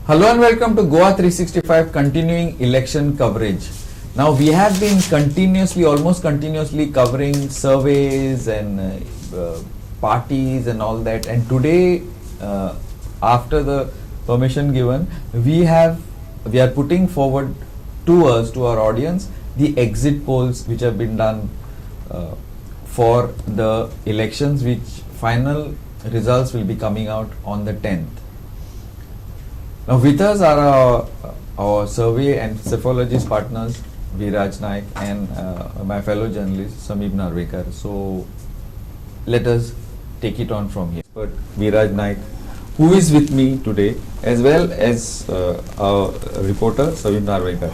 Hello and welcome to GOA365 continuing election coverage. Now we have been almost continuously covering surveys and parties and all that, and today after the permission given, we are putting forward to our audience the exit polls which have been done for the elections, which final results will be coming out on the 10th. Now with us are our survey and psephologist partners Viraj Naik and my fellow journalist Sameep Narvekar. So let us take it on from here. But Viraj Naik, who is with me today, as well as our reporter Sameep Narvekar.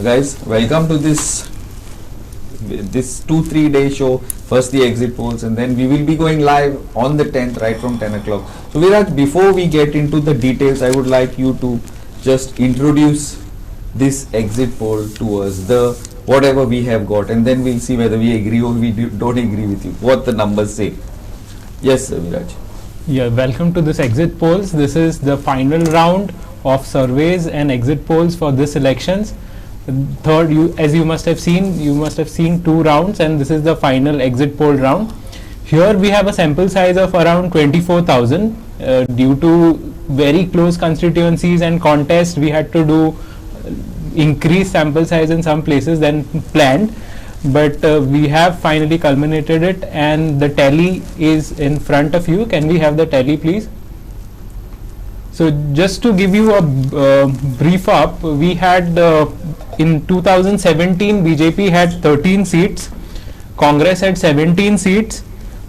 Guys, welcome to this 2-3 day show. First the exit polls, and then we will be going live on the 10th right from 10 o'clock. So Viraj, before we get into the details, I would like you to just introduce this exit poll to us, the whatever we have got, and then we'll see whether we agree or we don't agree with you, what the numbers say. Yes, Viraj. Yeah, welcome to this exit polls. This is the final round of surveys and exit polls for this elections. Third, as you must have seen 2 rounds, and this is the final exit poll round. Here we have a sample size of around 24,000. Due to very close constituencies and contests, we had to do increased sample size in some places than planned, but we have finally culminated it, and the tally is in front of you. Can we have the tally, please? So just to give you a brief up, we had in 2017 BJP had 13 seats, Congress had 17 seats,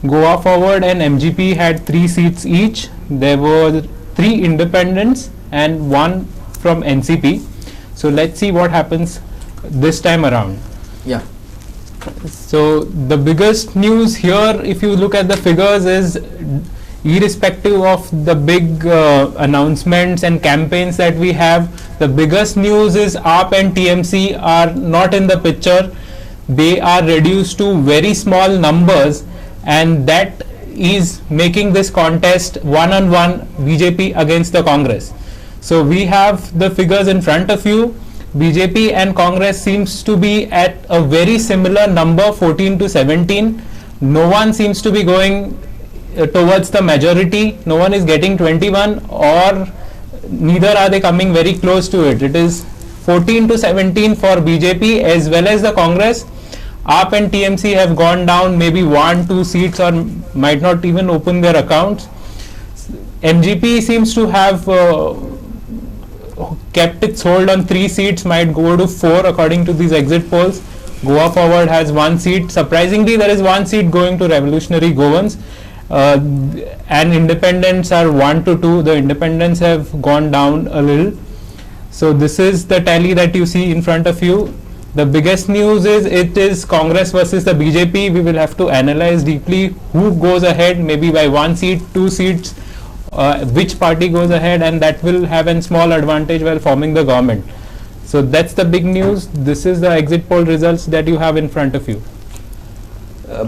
Goa Forward and MGP had 3 seats each. There were 3 independents and 1 from NCP. So let's see what happens this time around. Yeah. So the biggest news here, if you look at the figures, is irrespective of the big announcements and campaigns that we have, the biggest news is AAP and TMC are not in the picture. They are reduced to very small numbers, and that is making this contest one-on-one BJP against the Congress. So we have the figures in front of you. BJP and Congress seems to be at a very similar number, 14 to 17. No one seems to be going towards the majority. No one is getting 21, or neither are they coming very close to it. It is 14 to 17 for BJP as well as the Congress. AAP and TMC have gone down maybe 1-2 seats, or might not even open their accounts. MGP seems to have kept its hold on 3 seats, might go to 4 according to these exit polls. Goa Forward has 1 seat. Surprisingly, there is 1 seat going to Revolutionary Goans. And independents are 1 to 2. The independents have gone down a little. So this is the tally that you see in front of you. The biggest news is it is Congress versus the BJP. We will have to analyze deeply who goes ahead, maybe by 1 seat, 2 seats, which party goes ahead, and that will have a small advantage while forming the government. So that's the big news. This is the exit poll results that you have in front of you.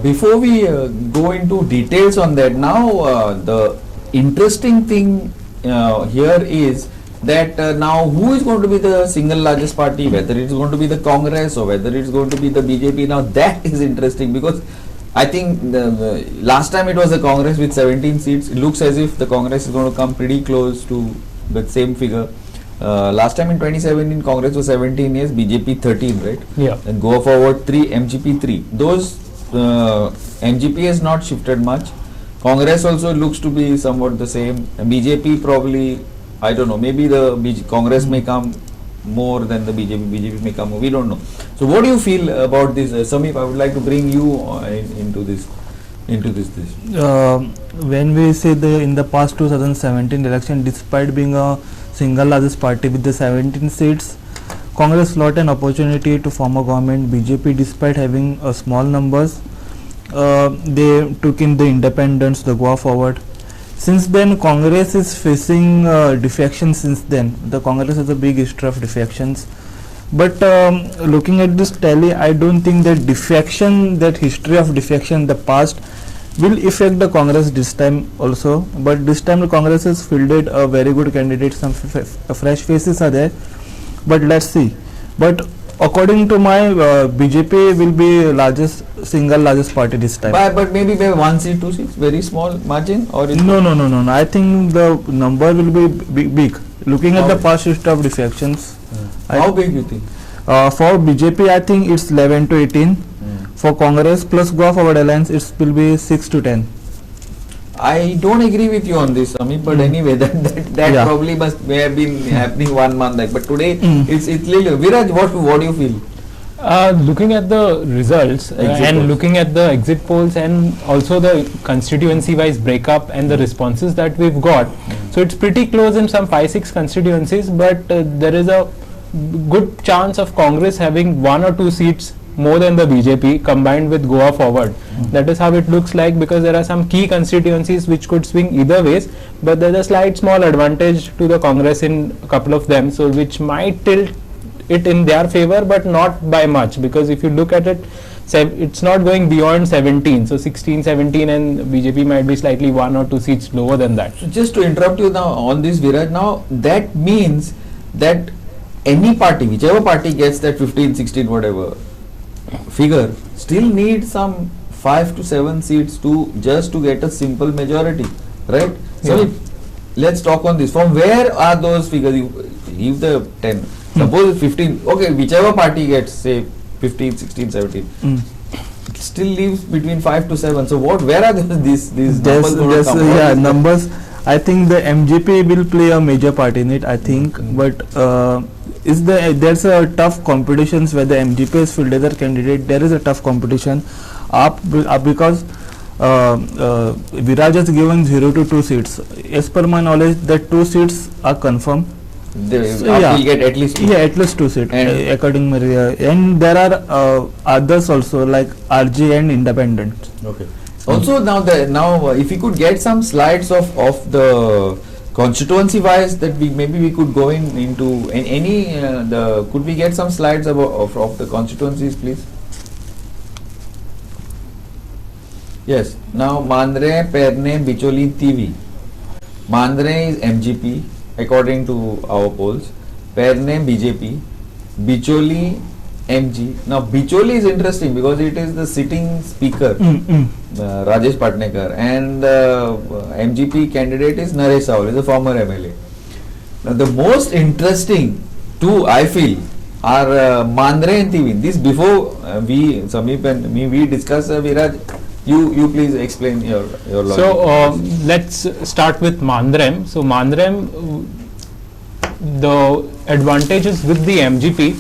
Before we go into details on that, now the interesting thing here is that now who is going to be the single largest party, whether it is going to be the Congress or whether it is going to be the BJP. Now that is interesting, because I think the last time it was the Congress with 17 seats. It looks as if the Congress is going to come pretty close to the same figure. Last time in 2017 Congress was 17, yes, BJP 13, right? Yeah. And Go Forward 3, MGP 3. Those MGP has not shifted much. Congress also looks to be somewhat the same. BJP probably, I don't know, maybe the Congress may come more than the BJP may come more, we don't know. So what do you feel about this? Sameep, I would like to bring you into this. When we say in the past 2017 election, despite being a single largest party with the 17 seats, Congress got an opportunity to form a government. BJP, despite having small numbers, they took in the independents, the Goa Forward. Since then, Congress is facing defections. Since then, the Congress has a big history of defections. But looking at this tally, I don't think that defection, that history of defection in the past will affect the Congress this time also. But this time the Congress has fielded a very good candidate. Some fresh faces are there. But let's see. But according to my BJP will be single largest party this time. But maybe 1 seat, 2 seats, very small margin, or is No. I think the number will be big. Looking at How the big? past history of defections, how big you think? for BJP I think it's 11 to 18. For Congress plus GOA forward alliance it will be 6 to 10. I don't agree with you on this, Amit, but anyway, that Yeah. probably may have been happening 1 month back. But today, it's little. Viraj, what do you feel? Looking at the results Exit and polls. looking at the exit polls and also the constituency wise breakup and the responses that we've got, so it's pretty close in some 5-6 constituencies, but there is a good chance of Congress having 1 or 2 seats more than the BJP combined with Goa forward. That is how it looks like, because there are some key constituencies which could swing either ways, but there's a slight small advantage to the Congress in a couple of them, so which might tilt it in their favor, but not by much, because if you look at it, it's not going beyond 17, so 16, 17, and BJP might be slightly 1 or 2 seats lower than that. So just to interrupt you now on this, Viraj, now that means that any party, whichever party gets that 15, 16, whatever figure, still need some 5 to 7 seats to just to get a simple majority, right? So Yeah. let's talk on this. From where are those figures? You leave the 10. Suppose 15. Okay, whichever party gets, say 15, 16, 17. Still leaves between 5 to 7. So where are these numbers going to come from? Yeah, numbers. I think the MGP will play a major part in it. I think, but there's a tough competitions where the MGP has fielded their candidate. There is a tough competition, because Viraj has given 0 to 2 seats. As per my knowledge, the 2 seats are confirmed. Will get at least 2. Yeah, at least 2 seats. And- According to and there are others also like RG and independent. Okay. Also now if we could get some slides of the constituency wise, that we could go into any could we get some slides of the constituencies, please? Yes. Now Mandre, Perne, Bicholi, TV. Mandre is MGP according to our polls. Perne BJP, Bicholi MG. Now Bicholi is interesting because it is the sitting speaker, Rajesh Patnekar, and MGP candidate is Naresh Saul, is a former MLA. Now the most interesting two I feel are Mandre and Tivin. This before Samip and me we discuss, Viraj. You please explain your logic. So let's start with Mandrem. So Mandrem, the advantage is with the MGP.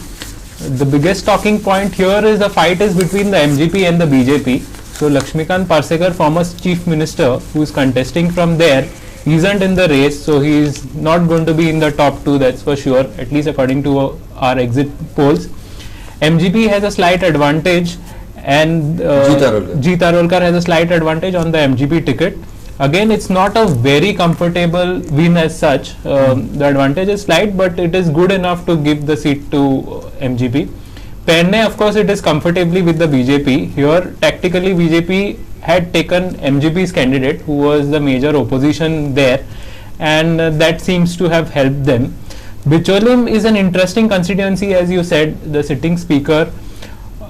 The biggest talking point here is the fight is between the MGP and the BJP. So Lakshmikant Parsekar, former chief minister, who is contesting from there, isn't in the race, so he is not going to be in the top 2, that's for sure, at least according to our exit polls. MGP has a slight advantage, and Jeeta Rolkar has a slight advantage on the MGP ticket. Again, it's not a very comfortable win as such. The advantage is slight, but it is good enough to give the seat to MGP. Perne, of course, it is comfortably with the BJP. Here, tactically, BJP had taken MGP's candidate, who was the major opposition there, and that seems to have helped them. Bicholim is an interesting constituency, as you said, the sitting speaker,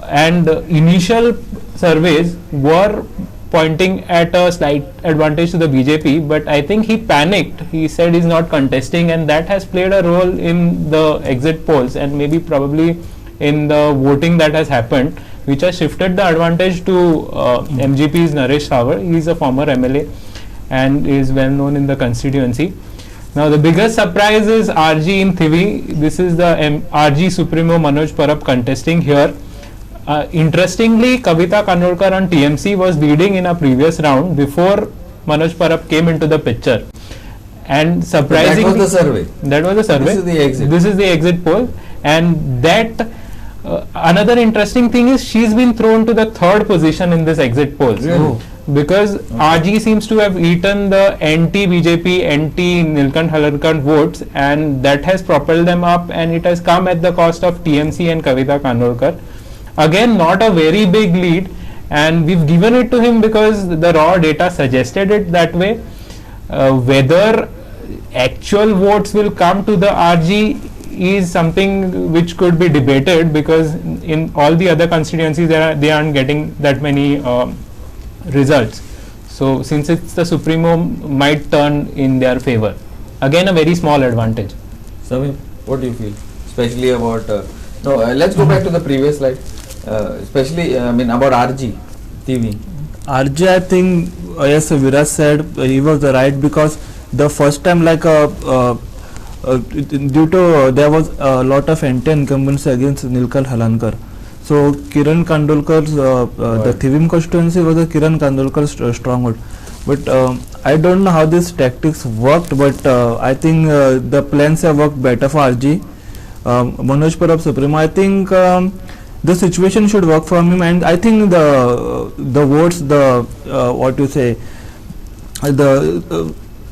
and initial surveys were pointing at a slight advantage to the BJP, but I think he panicked. He said he's not contesting, and that has played a role in the exit polls and maybe probably in the voting that has happened, which has shifted the advantage to MGP's Naresh Savar. He is a former MLA and is well known in the constituency. Now the biggest surprise is RG in Thivi. This is the RG Supremo Manoj Parab contesting here. Interestingly, Kavita Kanolkar on TMC was leading in a previous round before Manoj Parab came into the picture. And surprisingly, that was the survey. That was the survey. This is the exit. This is the exit poll, and that another interesting thing is she's been thrown to the 3rd position in this exit poll. Really? Because RG seems to have eaten the anti-BJP, anti-Nilkant Halarkant votes, and that has propelled them up, and it has come at the cost of TMC and Kavita Kanolkar. Again, not a very big lead, and we've given it to him because the raw data suggested it that way. Whether actual votes will come to the RG is something which could be debated, because in all the other constituencies they aren't getting that many results. So since it's the Supremo, might turn in their favor. Again, a very small advantage. Samir, what do you feel? Especially about, let's go back to the previous slide. Especially, about RG TV. RJ, I think, yes, Viraj said he was right, because the first time, due to there was a lot of anti-incumbency against Nilkant Halankar. So Kiran Kandolkar's the Thivim constituency was a Kiran Kandolkar stronghold. But I don't know how these tactics worked, but I think the plans have worked better for RG. Manoj Parab Supremo, I think the situation should work for him, and I think the votes,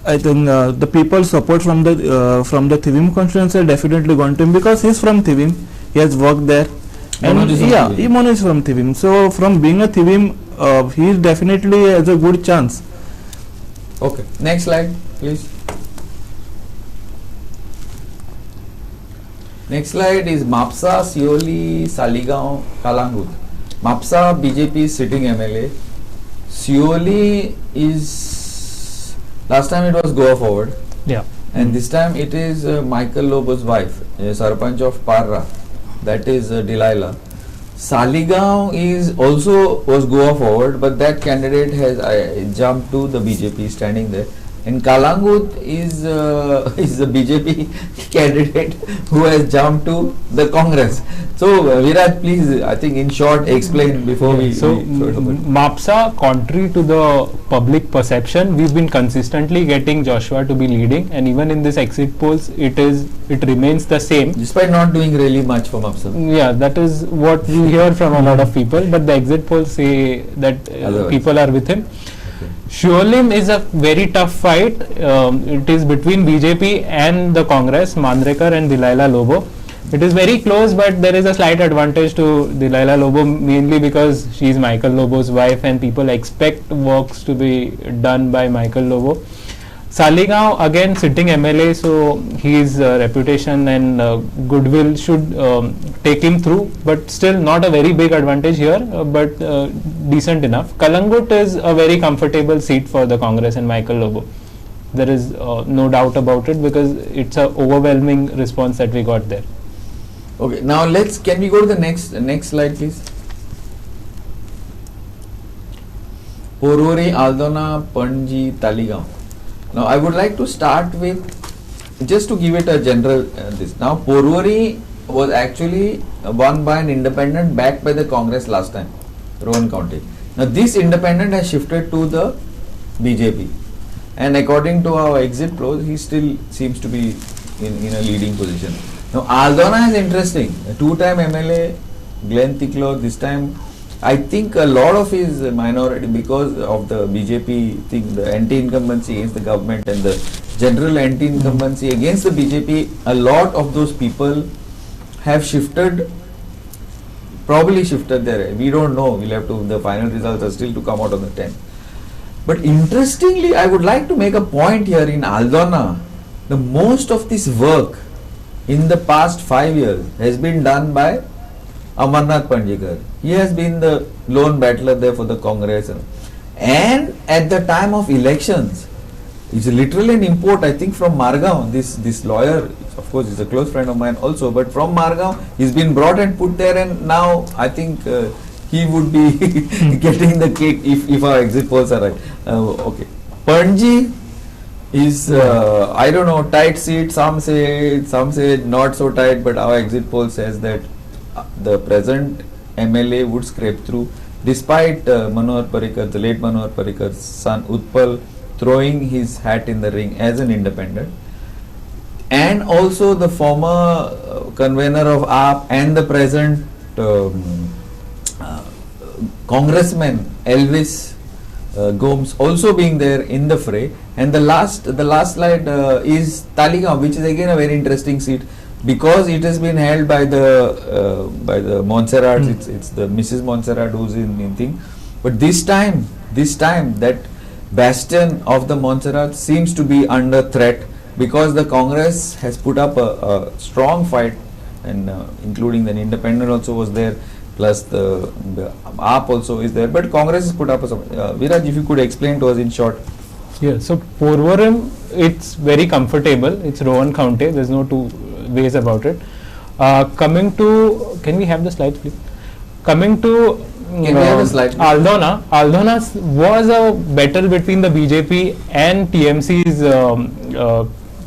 I think the people support from the Thivim constituency are definitely going to him, because he's from Thivim, he has worked there, and Manoj is from Thivim. So from being a Thivim, he definitely has a good chance. Okay, next slide, please. Next slide is Mapsa, Sioli, Saligaon, Kalangut. Mapsa, BJP is sitting MLA. Sioli is, last time it was Goa Forward. Yeah. And this time it is Michael Lobo's wife, Sarpanch of Parra, that is Delilah. Saligaon is also was Goa Forward, but that candidate has jumped to the BJP, standing there. And Kalangut is the BJP candidate who has jumped to the Congress. So Viraj, please, I think in short explain before we. So Mapsa, contrary to the public perception, we've been consistently getting Joshua to be leading, and even in this exit polls, it remains the same. Despite not doing really much for Mapsa. Yeah, that is what we hear from a lot of people, but the exit polls say that people are with him. Shuolim is a very tough fight. It is between BJP and the Congress, Mandrekar and Delilah Lobo. It is very close, but there is a slight advantage to Delilah Lobo, mainly because she is Michael Lobo's wife and people expect works to be done by Michael Lobo. Saligaon, again sitting MLA, so his reputation and goodwill should take him through, but still not a very big advantage here, but decent enough. Kalangut is a very comfortable seat for the Congress and Michael Lobo. There is no doubt about it, because it's an overwhelming response that we got there. Okay, now can we go to the next slide, please? Porvorim, Aldona, Panji, Taligaon. Now I would like to start with, just to give it a general this. Now Porvorim was actually won by an independent backed by the Congress last time, Rowan County. Now this independent has shifted to the BJP, and according to our exit polls, he still seems to be in a leading position. Now Aldona is interesting. A two-time MLA, Glenn Ticklow, this time I think a lot of his minority, because of the BJP thing, the anti-incumbency against the government and the general anti-incumbency against the BJP, a lot of those people have probably shifted there. We don't know. We'll have to, the final results are still to come out on the 10th. But interestingly, I would like to make a point here in Aldona. The most of this work in the past 5 years has been done by Amarnath Pandikar. He has been the lone battler there for the Congress. And at the time of elections, it's literally an import, I think, from Margaon. This lawyer, of course, is a close friend of mine also, but from Margaon, he's been brought and put there, and now I think he would be getting the cake if our exit polls are right. Okay. Panji is, I don't know, tight seat. Some say not so tight, but our exit poll says that the present MLA would scrape through, despite Manohar Parrikar, the late Manohar Parrikar's son Utpal, throwing his hat in the ring as an independent, and also the former convener of AAP and the present congressman Elvis Gomes also being there in the fray. And the last slide is Taligaon, which is again a very interesting seat, because it has been held by the Montserrat. It's the Mrs. Montserrat who's in thing. But this time that bastion of the Montserrat seems to be under threat because the Congress has put up a strong fight, and including the independent also was there, plus the AAP also is there. But Congress has put up a Viraj, if you could explain to us in short. Yeah, so Porvorim, it's very comfortable. It's Rowan County. There's no two ways about it. Coming to, can we have the slides, please? Coming to Can we have the slide, please? Aldona. Aldona was a battle between the BJP and TMC's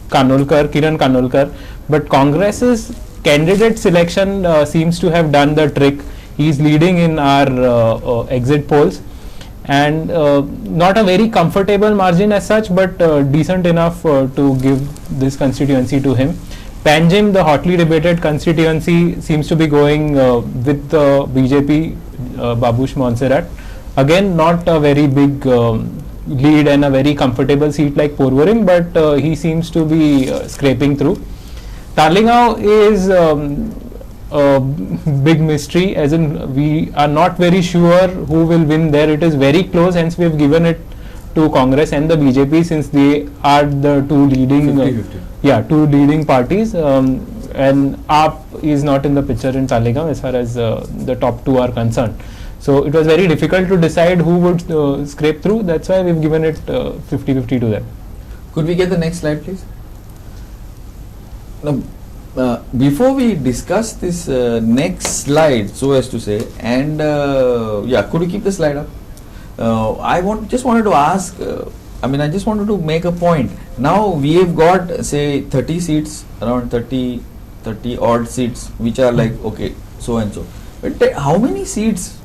Kiran Kanolkar, but Congress's candidate selection seems to have done the trick. He's leading in our exit polls, and not a very comfortable margin as such, but decent enough to give this constituency to him. Panjim, the hotly debated constituency, seems to be going with the BJP Babush Montserrat. Again, not a very big lead and a very comfortable seat like Porvorim, but he seems to be scraping through. Talegaon is a big mystery, as in we are not very sure who will win there. It is very close, hence we have given it to Congress and the BJP, since they are the two leading 50-50. two leading parties, and AAP is not in the picture in Talegaon as far as the top two are concerned. So it was very difficult to decide who would scrape through. That's why we've given it 50-50 to them. Could we get the next slide, please? Now, before we discuss this next slide, so as to say, and could you keep the slide up? I just wanted to ask. I just wanted to make a point. Now we have got, say, 30 seats, around 30 odd seats, which are like, okay, so and so. But how many seats?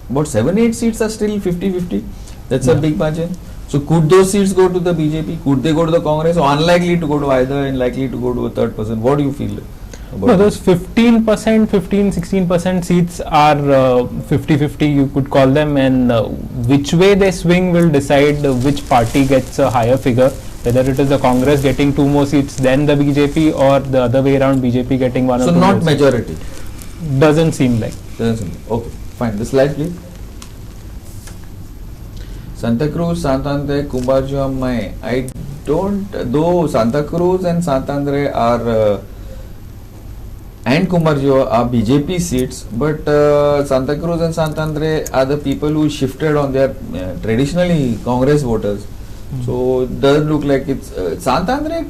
About 7-8 seats are still 50-50. That's a big margin. So could those seats go to the BJP? Could they go to the Congress? Or unlikely to go to either and likely to go to a third person? What do you feel about No, those 15-16% seats are 50-50, you could call them, and which way they swing will decide which party gets a higher figure, whether it is the Congress getting 2 more seats than the BJP, or the other way around, BJP getting 1 or 2 So more not seats. majority? Doesn't seem like. Okay, fine. The slide, please. Santa Cruz, Santander, Kumbarjo, I don't, though Santa Cruz and Santander are and Kumbarjo are BJP seats, but Santa Cruz and Santander are the people who shifted on their traditionally Congress voters. So it doesn't look like it's Santander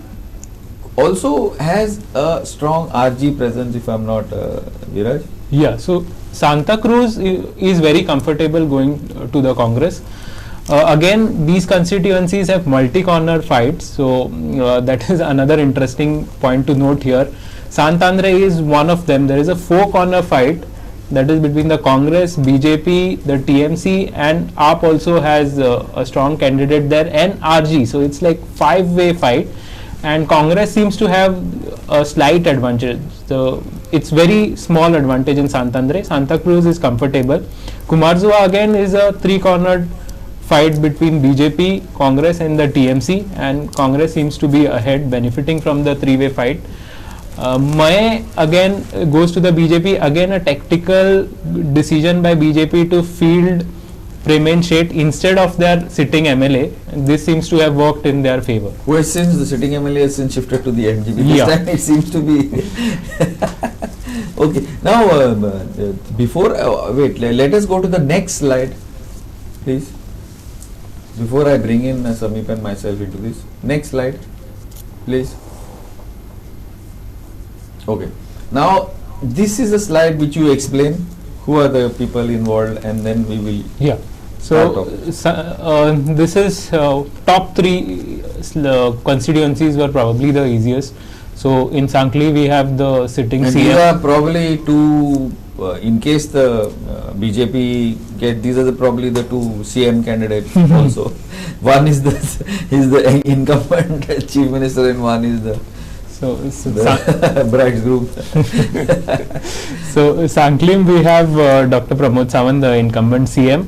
also has a strong RG presence, if I'm not Viraj. Yeah, so Santa Cruz is very comfortable going to the Congress. Again, these constituencies have multi-corner fights, so that is another interesting point to note here. Santander is one of them. There is a 4-corner fight that is between the Congress, BJP, the TMC, and AAP also has a strong candidate there, and RG. So it's like 5-way fight, and Congress seems to have a slight advantage. So it's very small advantage in Santander. Santa Cruz is comfortable. Kumarzua again is a 3-cornered fight between BJP, Congress and the TMC, and Congress seems to be ahead, benefiting from the 3-way fight. Mae again goes to the BJP, again a tactical decision by BJP to field Premen Sheth instead of their sitting MLA. This seems to have worked in their favor. Well, since the sitting MLA has since shifted to the MGP, this Yeah. time it seems to be okay. Now, before wait, let us go to the next slide, please. Before I bring in Samip and myself into this, next slide, please. Okay. Now, this is a slide which you explain who are the people involved, and then we will. Yeah. So this is top 3 constituencies were probably the easiest. So in Sankli we have the sitting And CM. these are probably 2. In case the BJP get, these are probably the 2 CM candidates also. One is the incumbent chief minister, and one is the bridegroom. So Sanklim we have Dr. Pramod Sawant, the incumbent CM.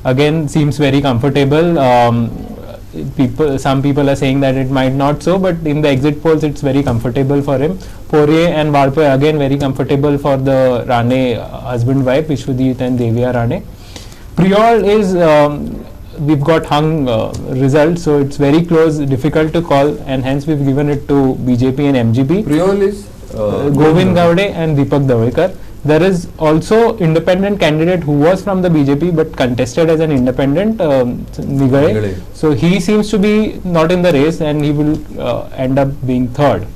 Again seems very comfortable. Some people are saying that it might not so, but in the exit polls it's very comfortable for him. Porye and Valpoy again very comfortable for the Rane husband wife, Vishwadit and Devya Rane. Priol is we've got hung results, so it's very close, difficult to call, and hence we've given it to BJP and MGP. Priol is Govind Gowde and Deepak Davekar. There is also independent candidate who was from the BJP but contested as an independent, Nigade. Nigade. So he seems to be not in the race, and he will end up being third.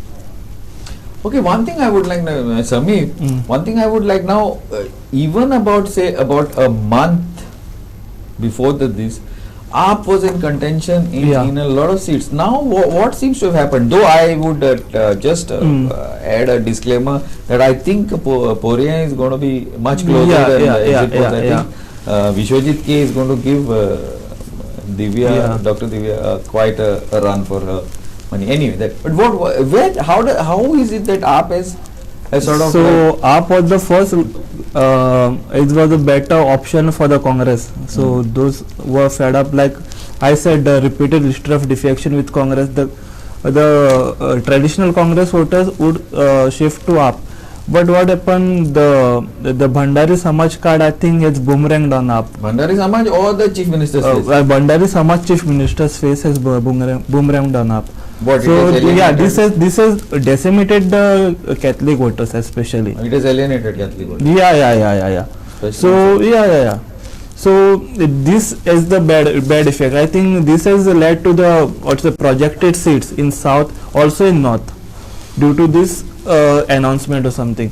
Okay, one thing I would like, Sami, one thing I would like now, even about a month before this, AAP was in contention in a lot of seats. Now, what seems to have happened? Though I would just add a disclaimer that I think Poriya is going to be much closer than exit polls. I think Vishwajit K is going to give Dr. Divya quite a run for her money. Anyway, but how is it that AAP has sort of... So AAP was the first, it was a better option for the Congress. So those were fed up, like I said, the repeated history of defection with Congress. The traditional Congress voters would shift to AAP. But what happened, the Bhandari Samaj card, I think, has boomeranged on AAP. Bhandari Samaj or the Chief Minister's face? Bhandari Samaj Chief Minister's face has boomeranged on AAP. What, so yeah, this has decimated the Catholic voters especially. It has alienated Catholic voters. Yeah. So yeah. So this is the bad effect. I think this has led to the projected seats in South, also in North, due to this announcement or something.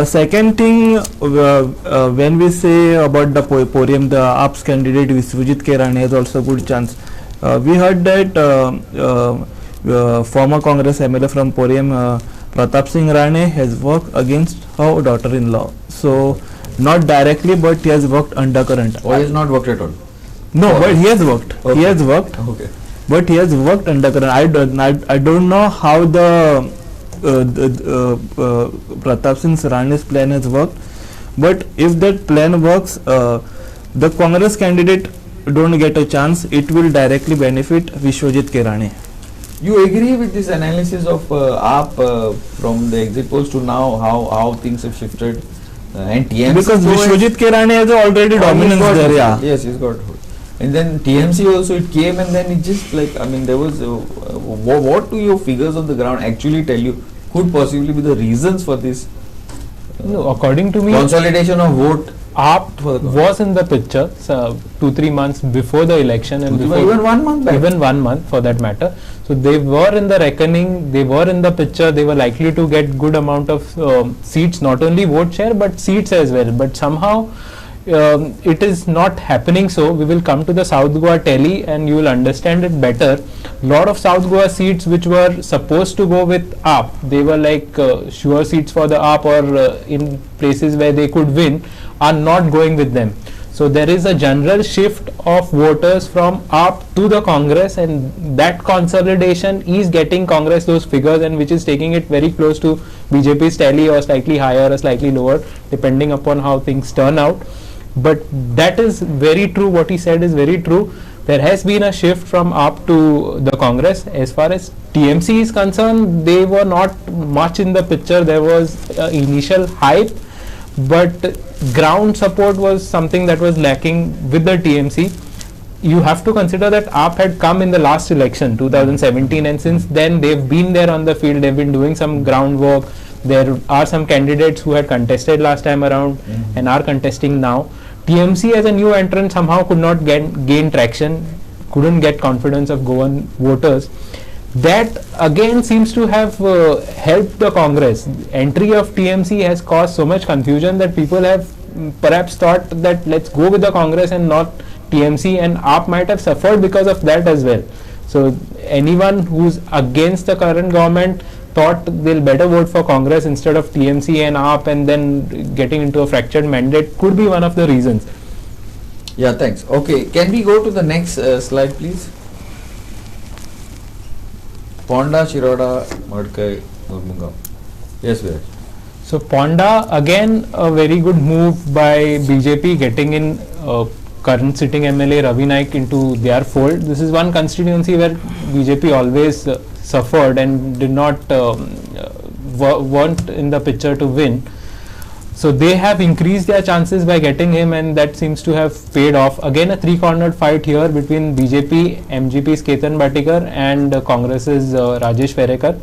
Second thing, when we say about the Porium, the AAP's candidate Vishwajit K Rane has also good chance. We heard that former Congress MLA from Porium, Pratap Singh Rane, has worked against her daughter-in-law. So not directly, but he has worked undercurrent. Or he has not worked at all? No, but he has worked. Okay. He has worked. Okay. But he has worked undercurrent. I don't know how the Pratap Singh Rane's plan has worked. But if that plan works, the Congress candidate don't get a chance. It will directly benefit Vishwajit K Rane. You agree with this analysis of AAP from the exit polls to now, how things have shifted? And TMC, because Vishwajit K Rane has already dominance there, yeah. Yes, he's got. And then TMC also, it came, and then it just like, I mean, there was what do your figures on the ground actually tell you could possibly be the reasons for this? No, according to me, consolidation of vote. AAP was in the picture 2-3 months before the election, and before even 1 month back. Even 1 month for that matter. So they were in the reckoning, they were in the picture, they were likely to get good amount of seats, not only vote share but seats as well. But somehow it is not happening. So we will come to the South Goa tally and you will understand it better. Lot of South Goa seats which were supposed to go with AAP, they were like sure seats for the AAP or in places where they could win, are not going with them. So there is a general shift of voters from AAP to the Congress, and that consolidation is getting Congress those figures, and which is taking it very close to BJP's tally, or slightly higher or slightly lower depending upon how things turn out. But that is very true, what he said is very true. There has been a shift from AAP to the Congress. As far as TMC is concerned, they were not much in the picture. There was initial hype, but ground support was something that was lacking with the TMC. You have to consider that AAP had come in the last election 2017, and since then they've been there on the field, they've been doing some groundwork. There are some candidates who had contested last time around and are contesting now. TMC as a new entrant somehow could not gain traction, couldn't get confidence of Goan voters. That again seems to have helped the Congress. Entry of TMC has caused so much confusion that people have perhaps thought that let's go with the Congress and not TMC, and AAP might have suffered because of that as well. So anyone who's against the current government thought they'll better vote for Congress instead of TMC and AAP, and then getting into a fractured mandate could be one of the reasons. Yeah, thanks. Okay, can we go to the next slide, please? Ponda, Shiroda, Madkai, Murmungaon. Yes, Viraj. So Ponda, again a very good move by BJP, getting in current sitting MLA Ravi Naik into their fold. This is one constituency where BJP always suffered and did not weren't in the picture to win. So they have increased their chances by getting him, and that seems to have paid off. Again, a three-cornered fight here between BJP, MGP's Ketan Bhatikar and Congress's Rajesh Verekar.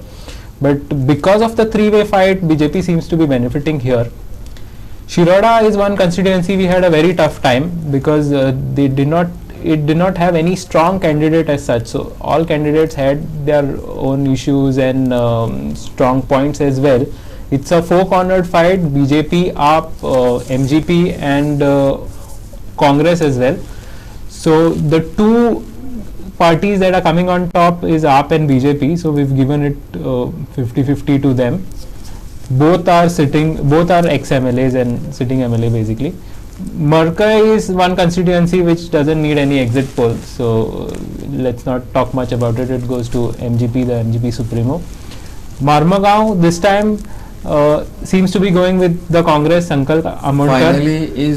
But because of the three-way fight, BJP seems to be benefiting here. Shiroda is one constituency we had a very tough time because it did not have any strong candidate as such. So all candidates had their own issues and strong points as well. It's a four-cornered fight: BJP, AAP, MGP, and Congress as well. So the two parties that are coming on top is AAP and BJP. So we've given it 50-50 to them. Both are ex-MLAs and sitting MLA basically. Markai is one constituency which doesn't need any exit polls. So let's not talk much about it. It goes to MGP, the MGP Supremo. Marmagaon this time seems to be going with the Congress. Sankalp Amodkar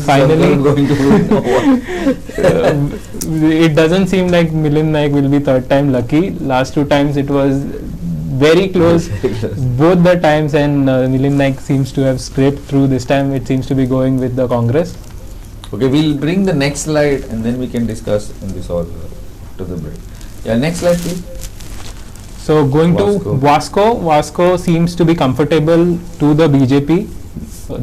Finally going to win. it doesn't seem like Milind Naik will be third time lucky. Last two times it was very close both the times, and Milind Naik seems to have scraped through. This time it seems to be going with the Congress. Okay, we'll bring the next slide and then we can discuss in this all to the break. Yeah, next slide please. So going to Vasco seems to be comfortable to the BJP.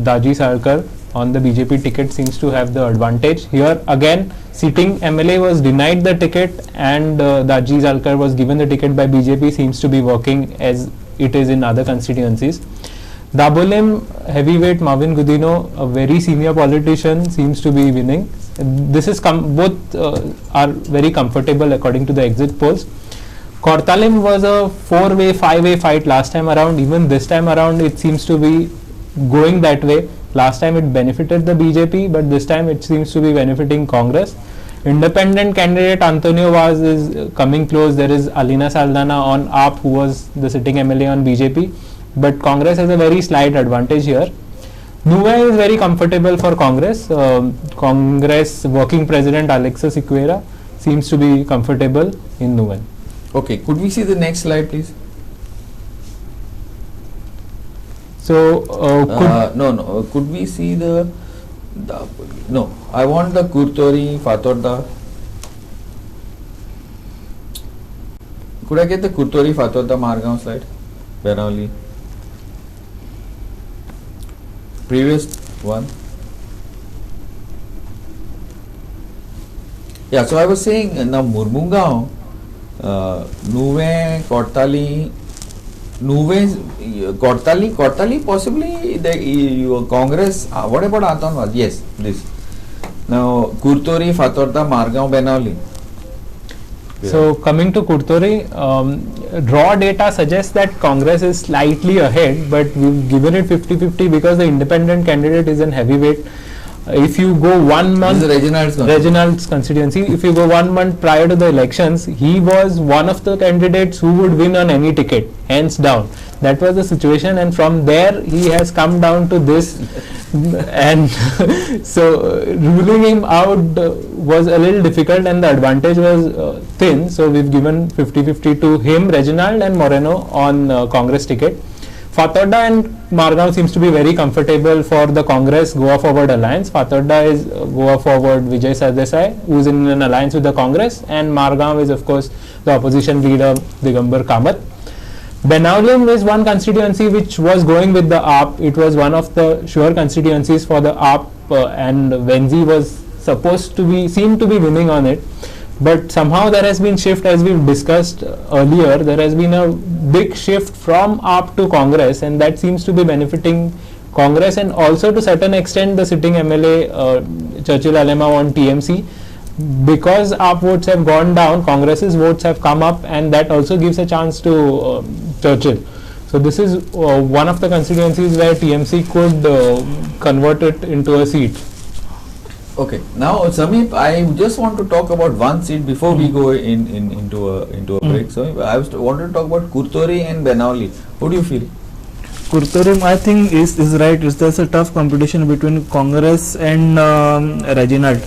Daji Sarkar on the BJP ticket seems to have the advantage. Here again, sitting MLA was denied the ticket and Daji Sarkar was given the ticket by BJP. Seems to be working as it is in other constituencies. Dabolim heavyweight Marvin Gudino, a very senior politician, seems to be winning. This is both are very comfortable according to the exit polls. Kortalim was a four-way, five-way fight last time around. Even this time around, it seems to be going that way. Last time it benefited the BJP, but this time it seems to be benefiting Congress. Independent candidate Antonio Vaz is coming close. There is Alina Saldana on AAP, who was the sitting MLA on BJP, but Congress has a very slight advantage here. Nuve is very comfortable for Congress. Congress working president Alexis Iquera seems to be comfortable in Nuve. Okay, could we see the next slide please? So could we see the no, I want the Kurtori Fatorda. Could I get the Kurtori Fatorda Margaon slide? Barauli. Previous one. Yeah, so I was saying now Murmungaon, Nuve, Kortali possibly the Congress. What about Aton was? Yes, this. Now Kurtori, Fatorda, Margaon, Benauli. So coming to Kurtori, raw data suggests that Congress is slightly ahead, but we've given it 50-50 because the independent candidate is in heavyweight. If you go 1 month, Reginald's constituency, if you go 1 month prior to the elections, he was one of the candidates who would win on any ticket, hands down. That was the situation, and from there he has come down to this, and so ruling him out was a little difficult, and the advantage was thin. So we've given 50-50 to him, Reginald, and Moreno on Congress ticket. Fatorda and Margaon seems to be very comfortable for the Congress Goa Forward alliance. Fatorda is Goa Forward Vijay Sardesai, who is in an alliance with the Congress, and Margaon is of course the opposition leader Digambar Kamath. Benaulim is one constituency which was going with the AAP. It was one of the sure constituencies for the AAP, and Venzi was seemed to be winning on it. But somehow there has been shift, as we've discussed earlier. There has been a big shift from AAP to Congress, and that seems to be benefiting Congress, and also to certain extent the sitting MLA Churchill Alema on TMC. Because AAP votes have gone down, Congress's votes have come up, and that also gives a chance to Churchill. So this is one of the constituencies where TMC could convert it into a seat. Okay, now Samip, I just want to talk about one seat before we go into a break. So I wanted to talk about Kurtori and Benauli. How do you feel? Kurtori, I think is right. There's a tough competition between Congress and Reginald.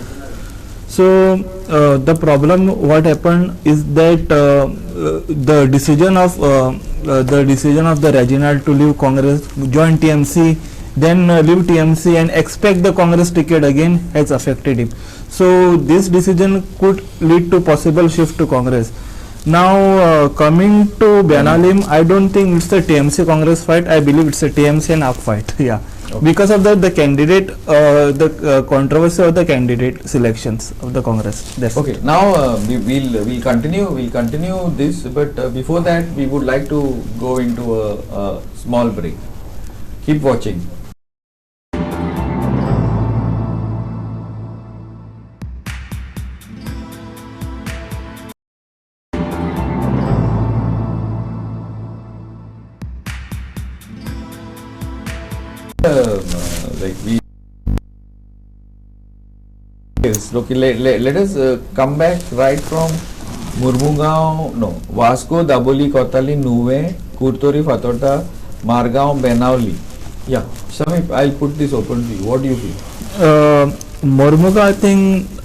So the problem what happened is that the decision of the Reginald to leave Congress, join TMC, then leave TMC and expect the Congress ticket again has affected him. So this decision could lead to possible shift to Congress. Now coming to Benalim, I don't think it's a TMC Congress fight. I believe it's a TMC and AAP fight. Yeah, Okay. because of the candidate, the controversy of the candidate selections of the Congress. That's Okay, now we'll continue this, but before that we would like to go into a small break. Keep watching. Like we yes, okay, let us come back right from Murmugao, no, Vasco, Daboli, Kotali, Nuve, Kurtori, Fatorda, Margao, Benauli. Yeah, Shamip, I'll put this open to you. What do you feel? Mormuga,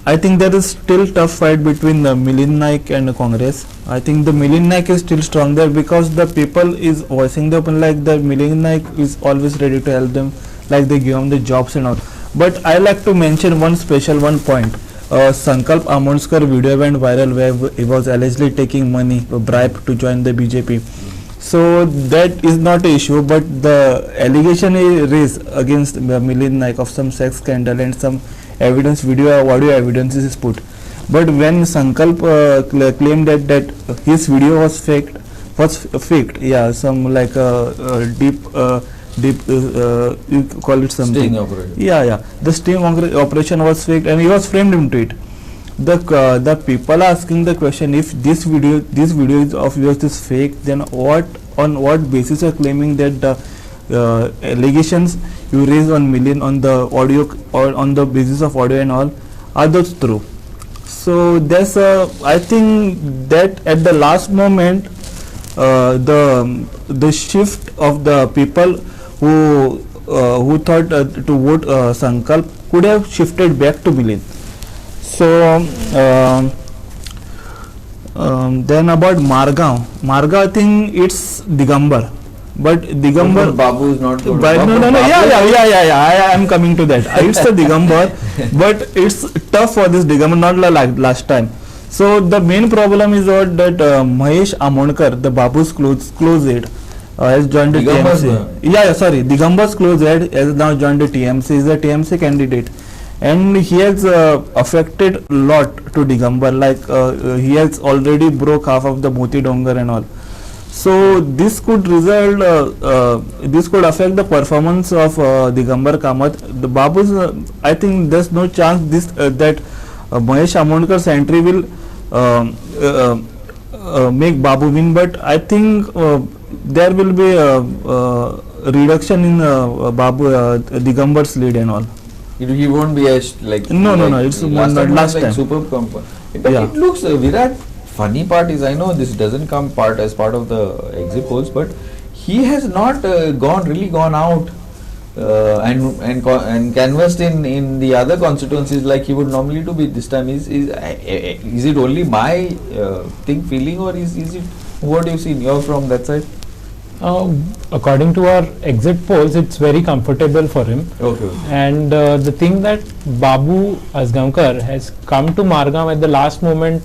I think there is still tough fight between Milind Naik and Congress. I think the Milind Naik is still strong there because the people is voicing the open, like the Milind Naik is always ready to help them, like they give them the jobs and all. But I like to mention one point. Sankalp Amonskar video went viral where he was allegedly taking money, a bribe to join the BJP. So that is not an issue, but the allegation is raised against Milind Naik of some sex scandal and some evidence, video or audio evidence is put. But when Sankalp claimed that his video was faked, yeah, some like deep you call it something. Sting operation. Yeah, the sting operation was faked and he was framed into it. The people are asking the question, if this video is of yours is fake, then on what basis you are claiming that the allegations you raise on Milind on the audio or on the basis of audio and all are those true? So there's I think that at the last moment the shift of the people who thought to vote Sankalp could have shifted back to Milind. So then about Margao, I think it's Digambar, but Digambar Babu is not good. but no, yeah, I am coming to that. It's a Digambar, but it's tough for this Digambar, not like last time. So the main problem is that Mahesh Amonkar, the Babu's close aide, has joined the Digambar's TMC. Sorry, Digambar's close aide has now joined the TMC. Is a TMC candidate, and he has affected a lot to Digambar. Like he has already broke half of the Moti Dongar and all. So this could result, this could affect the performance of Digambar Kamath. The Babu's, I think there's no chance that Mahesh Amonkar's entry will make Babu win, but I think there will be a reduction in Digambar's lead and all. He won't be as like No, it's last not time last was like time. superb comfort. Yeah. It looks Virat. Funny part is, I know this doesn't come as part of the exit polls, but he has not gone out and canvassed in the other constituencies like he would normally do. This time is it only my feeling, or is it what do you see? You're from that side. According to our exit polls, it's very comfortable for him. Okay. And the thing that Babu Asgamkar has come to Margam at the last moment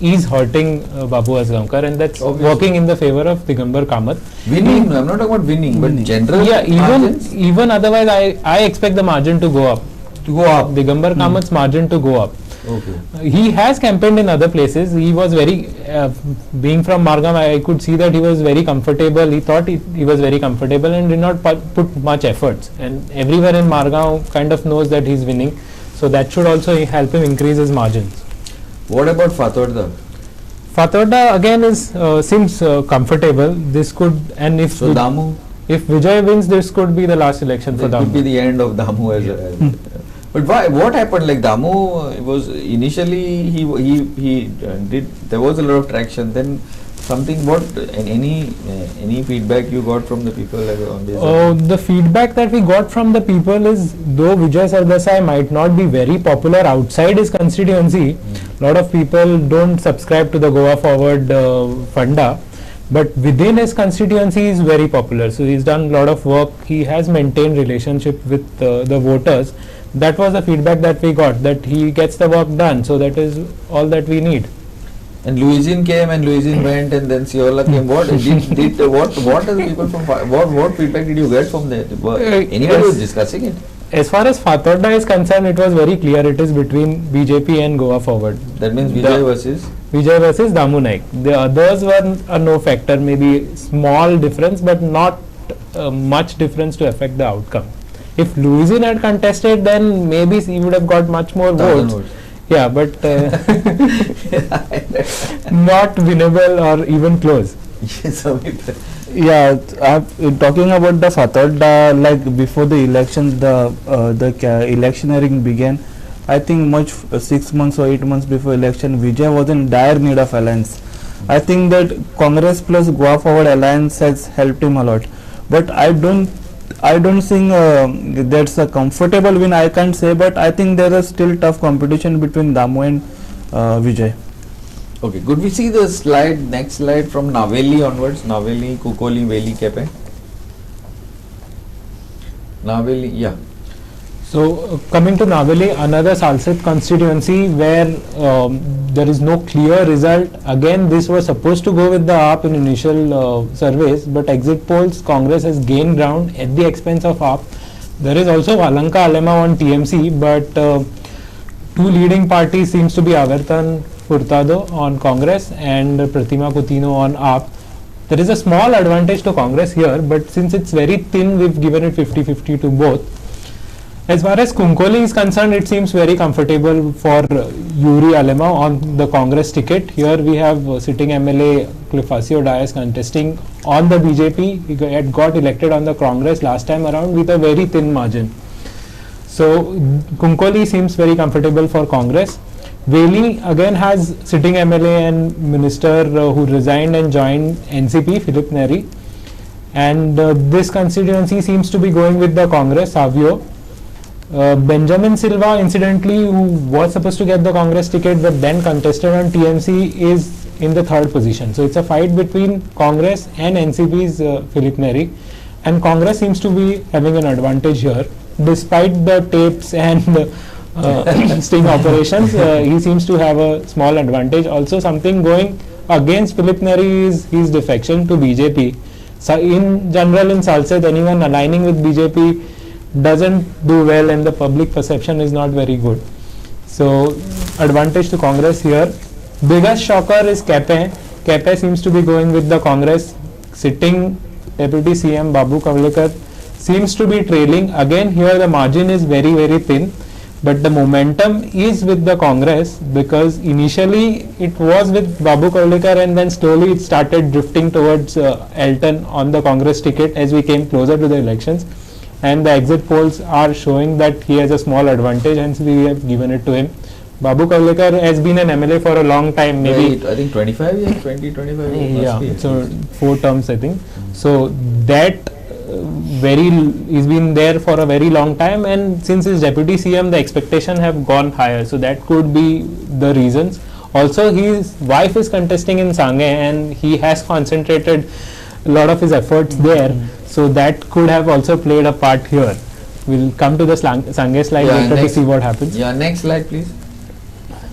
is hurting Babu Asgamkar, and that's Obviously. working in the favor of Digambar Kamath. Winning, I'm not talking about winning, but general Yeah, margins even otherwise, I expect the margin to go up. to go up. Digambar Kamath's margin to go up. Okay. He has campaigned in other places. He was very, being from Margam, I could see that he was very comfortable. He thought he was very comfortable and did not put much efforts. And everywhere in Margam kind of knows that he's winning. So that should also help him increase his margins. What about Fatorda? Fatorda again seems comfortable. This could, and if So Damu? if Vijay wins, this could be the last election for It could be Damu. the end of Damu as but why? What happened? Like Damu was initially he did. There was a lot of traction. Then something. What? Any feedback you got from the people on this? The feedback that we got from the people is, though Vijay Sardesai might not be very popular outside his constituency, lot of people don't subscribe to the Goa Forward Funda, But within his constituency, he is very popular. So he's done a lot of work. He has maintained relationship with the voters. That was the feedback that we got, that he gets the work done. So that is all that we need. And Louisin came and Louisin went, and then Siola came. What are the people from what feedback did you get from there? Anybody was discussing it? As far as Fatodda is concerned, it was very clear. It is between BJP and Goa Forward. That means Vijay versus Damu Naik. The others were a no factor, maybe small difference, but not much difference to affect the outcome. If Louisin had contested, then maybe he would have got much more votes. Yeah, but not winnable or even close. Yes, Amit. Yeah, talking about the Fatodda, like before the election, the electioneering began. I think 6 months or 8 months before election, Vijay was in dire need of alliance. I think that Congress plus Goa Forward alliance has helped him a lot. But I don't think that's a comfortable win, I can't say, but I think there is still tough competition between Damu and Vijay. Okay, could we see the next slide from Naveli onwards? Naveli, Kukoli, Veli, Kepe. Naveli, yeah. So coming to Naveli, another Salsett constituency where there is no clear result. Again, this was supposed to go with the AAP in initial surveys, but exit polls, Congress has gained ground at the expense of AAP. There is also Valanka Alema on TMC, but two leading parties seems to be Avartan Furtado on Congress and Pratima Coutinho on AAP. There is a small advantage to Congress here, but since it's very thin, we've given it 50-50 to both. As far as Kunkoli is concerned, it seems very comfortable for Yuri Alema on the Congress ticket. Here we have sitting MLA Clifasio Dias contesting on the BJP. He had got elected on the Congress last time around with a very thin margin. So Kunkoli seems very comfortable for Congress. Veli again has sitting MLA and minister who resigned and joined NCP, Philip Neri. And this constituency seems to be going with the Congress, Savio. Benjamin Silva, incidentally, who was supposed to get the Congress ticket but then contested on TMC, is in the third position. So it's a fight between Congress and NCP's Philip Neri, and Congress seems to be having an advantage here. Despite the tapes and sting operations, he seems to have a small advantage. Also, something going against Philip Neri is his defection to BJP. So in general, in Salsett, anyone aligning with BJP doesn't do well, and the public perception is not very good. So advantage to Congress here. Biggest shocker is Kepe. Kepe seems to be going with the Congress. Sitting Deputy CM Babu Kavlekar seems to be trailing. Again, here the margin is very, very thin, but the momentum is with the Congress, because initially it was with Babu Kavlekar and then slowly it started drifting towards Elton on the Congress ticket as we came closer to the elections. And the exit polls are showing that he has a small advantage, hence we have given it to him. Babu Kavlekar has been an MLA for a long time, maybe I think 25 years, 25 years. Yeah, so 4 terms I think. So that he's been there for a very long time, and since he's deputy CM, the expectation have gone higher. So that could be the reasons. Also, his wife is contesting in Sangay, and he has concentrated a lot of his efforts there. So that could have also played a part here. We'll come to the Sangay slide later to see what happens. Yeah, next slide please.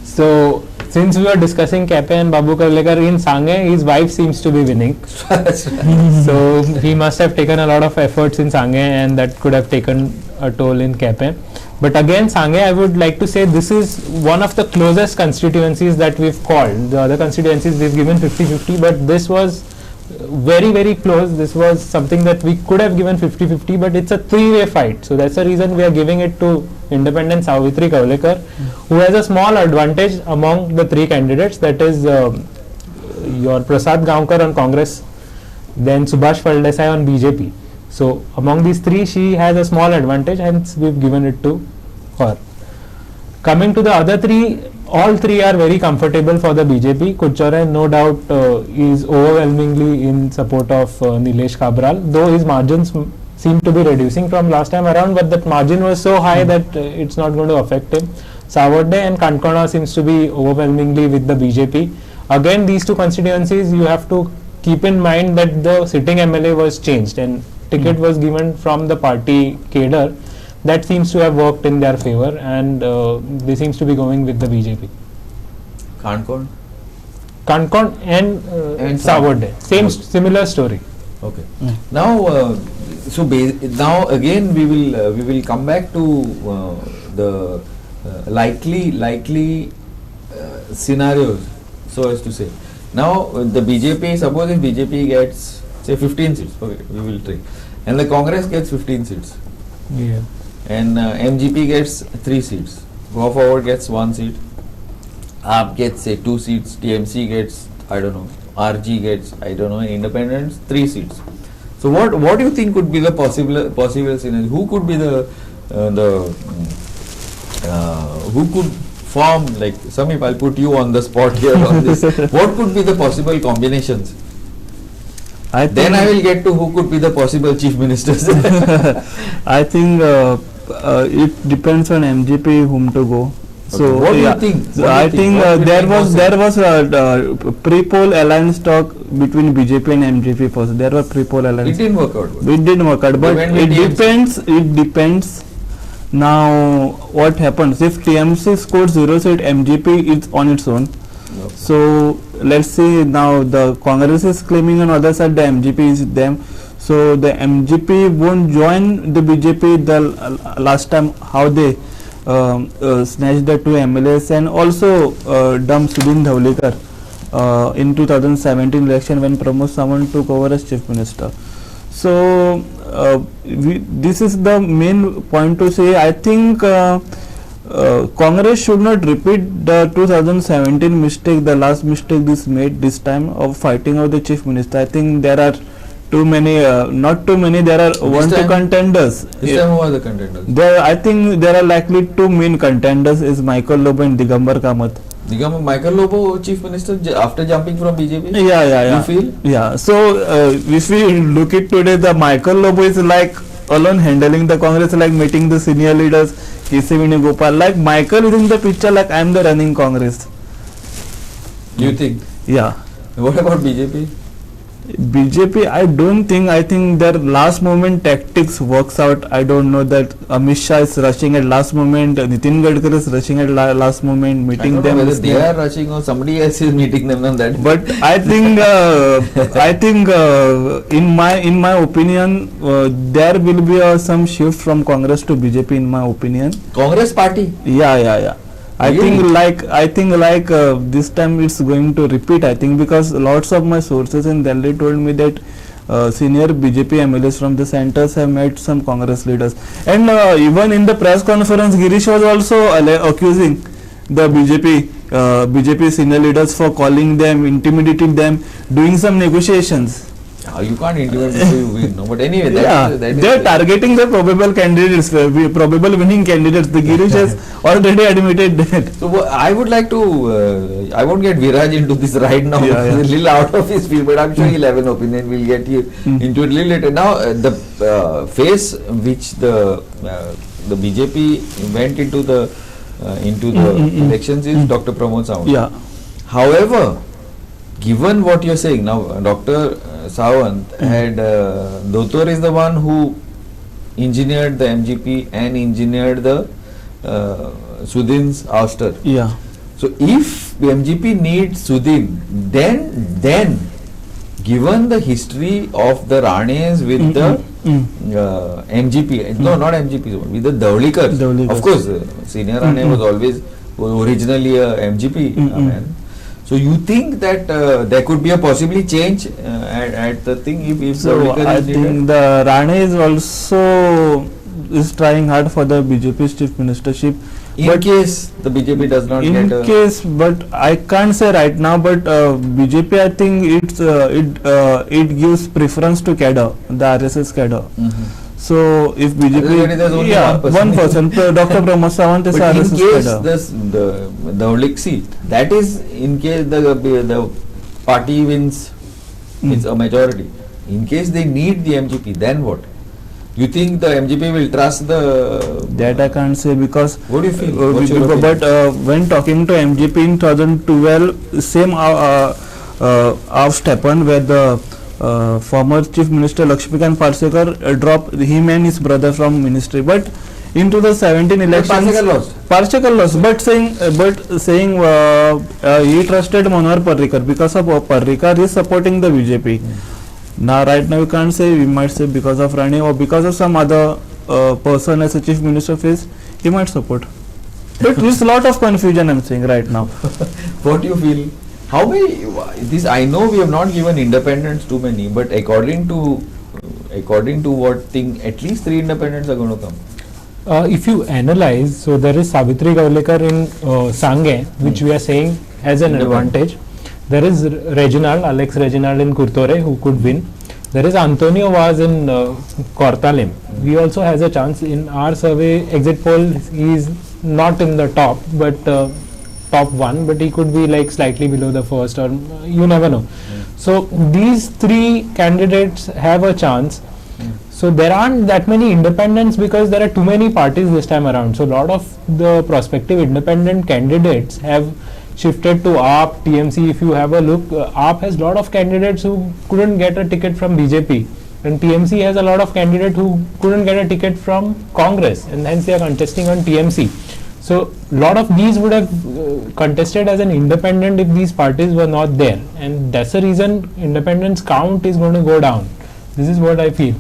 So since we were discussing Kepe and Babu Kavlekar in Sangay, his wife seems to be winning. So he must have taken a lot of efforts in Sangay, and that could have taken a toll in Kepe. But again, Sangay, I would like to say this is one of the closest constituencies that we've called. The other constituencies we've given 50-50, but this was very, very close. This was something that we could have given 50-50, but it's a three-way fight. So that's the reason we are giving it to independent Savitri Kavlekar, who has a small advantage among the three candidates. That is your Prasad Gaonkar on Congress, then Subhash Faldesai on BJP. So among these three, she has a small advantage, hence we've given it to her. Coming to the other three, all three are very comfortable for the BJP. Kuchare, no doubt, is overwhelmingly in support of Nilesh Cabral, though his margins seem to be reducing from last time around, but that margin was so high that it's not going to affect him. Savode and Kankona seems to be overwhelmingly with the BJP. Again, these two constituencies, you have to keep in mind that the sitting MLA was changed and ticket was given from the party cadre. That seems to have worked in their favor, and they seems to be going with the BJP. Kankon? Kankon and Savode, same Okay. similar story. Okay. Now, now again we will come back to the likely scenarios, so as to say. Now the BJP, suppose if BJP gets say 15 seats, okay, we will take, and the Congress gets 15 seats, Yeah. and MGP gets 3 seats, Go Forward gets 1 seat, AAP gets say 2 seats, TMC gets, I don't know, RG gets, I don't know, Independents 3 seats. So what do you think could be the possible scenario? Who could be the who could form, like Samip, I'll put you on the spot here on this. What could be the possible combinations? Then I will get to who could be the possible chief ministers. I think it depends on MGP whom to go. So Okay, what do you think? So What do you I think? think What will there be was possible? pre-poll alliance talk between BJP and MGP first. There were pre-poll It alliance. didn't work out. It didn't work out, but went with it TMC. depends. It depends. Now what happens if TMC scores 0 seat, MGP is on its own. No. So let's see, now the Congress is claiming on other side the MGP is them. So the MGP won't join the BJP the last time how they snatched the 2 MLAs and also dumped Sudhin Dhawlikar in 2017 election when Pramod Sawant took over as chief minister. So this is the main point to say. I think Congress should not repeat the 2017 mistake, the last mistake this made this time of fighting out the chief minister. I think there are too many, not too many, there are 1 2 time? contenders. This time who are the contenders? There, I think there are likely 2 main contenders is Michael Lobo and Digambar Kamath. Michael Lobo chief minister after jumping from BJP? Yeah. You feel? Yeah. So if we look at today, the Michael Lobo is like alone handling the Congress, like meeting the senior leaders, K.C. Venugopal. Like Michael is in the picture, like I am the running Congress. You think? Yeah. What about BJP? BJP, I don't think, I think their last moment tactics works out. I don't know that Amit Shah is rushing at last moment, Nitin Gadkari is rushing at last moment, I meeting don't know them. whether they are rushing or somebody else is meeting them on that. But I think, in my opinion, there will be some shift from Congress to BJP. In my opinion, Congress party? yeah. I Really? think like this time it's going to repeat. I think because lots of my sources in Delhi told me that senior BJP MLAs from the centers have met some Congress leaders, and even in the press conference, Girish was also accusing the BJP senior leaders for calling them, intimidating them, doing some negotiations. You can't intimidate people you win. No? But anyway, that is They're targeting the probable candidates, probable winning candidates. The Girish has already admitted that. So I would like to, I won't get Viraj into this right now. Yeah. It's a little out of his field, but I'm sure he'll have an opinion. We'll get you into it a little later. Now, the phase which the BJP went into the elections is Dr. Pramod Sawant. Yeah. However, given what you're saying now, Dr. Sawant had Dotor is the one who engineered the MGP and engineered the Sudhin's ouster. Yeah. So if MGP needs Sudhin, then given the history of the Ranes with the MGP, no, not MGP, with the Dhawlikar. Of course, senior Rane was originally a MGP man. So you think that there could be a possibly change at the thing if So Dhawlikar I is needed? think the Rane is also trying hard for the BJP's chief ministership. In case the BJP does not get a... But I can't say right now, but BJP, I think it gives preference to cadre, the RSS cadre. So if BJP, There's only one person, Dr. Pramod Sawant is But in RSS case cadre. the Dhawlik seat, that is in case the party wins, it's a majority. In case they need the MGP, then what? You think the MGP will trust the... That I can't say because... What do you feel? What's your but when talking to MGP in 2012, same oust happened, where the former Chief Minister Lakshmikant Parsekar dropped him and his brother from ministry. But in 2017 elections, Parsekar lost, but saying he trusted Manohar Parrikar because of Parrikar is supporting the BJP. Now, right now, we can't say, we might say because of Rani or because of some other person as a Chief Minister face, he might support. But there's a lot of confusion, I'm saying right now. What do you feel? How many, this, I know we have not given independents too many, but according to what thing, at least 3 independents are going to come. If you analyze, so there is Savitri Gavlekar in Sange, which we are saying has an advantage. There is Alex Reginald in Kurtore, who could win. There is Antonio Vaz in Kortalim. He also has a chance. In our survey exit poll, he is not in the top, but top 1, but he could be like slightly below the first, or you never know. So these 3 candidates have a chance. So there aren't that many independents because there are too many parties this time around. So a lot of the prospective independent candidates have shifted to AAP, TMC. If you have a look, AAP has a lot of candidates who couldn't get a ticket from BJP, and TMC has a lot of candidates who couldn't get a ticket from Congress, and hence they are contesting on TMC. So a lot of these would have contested as an independent if these parties were not there, and that's the reason independence count is going to go down. This is what I feel.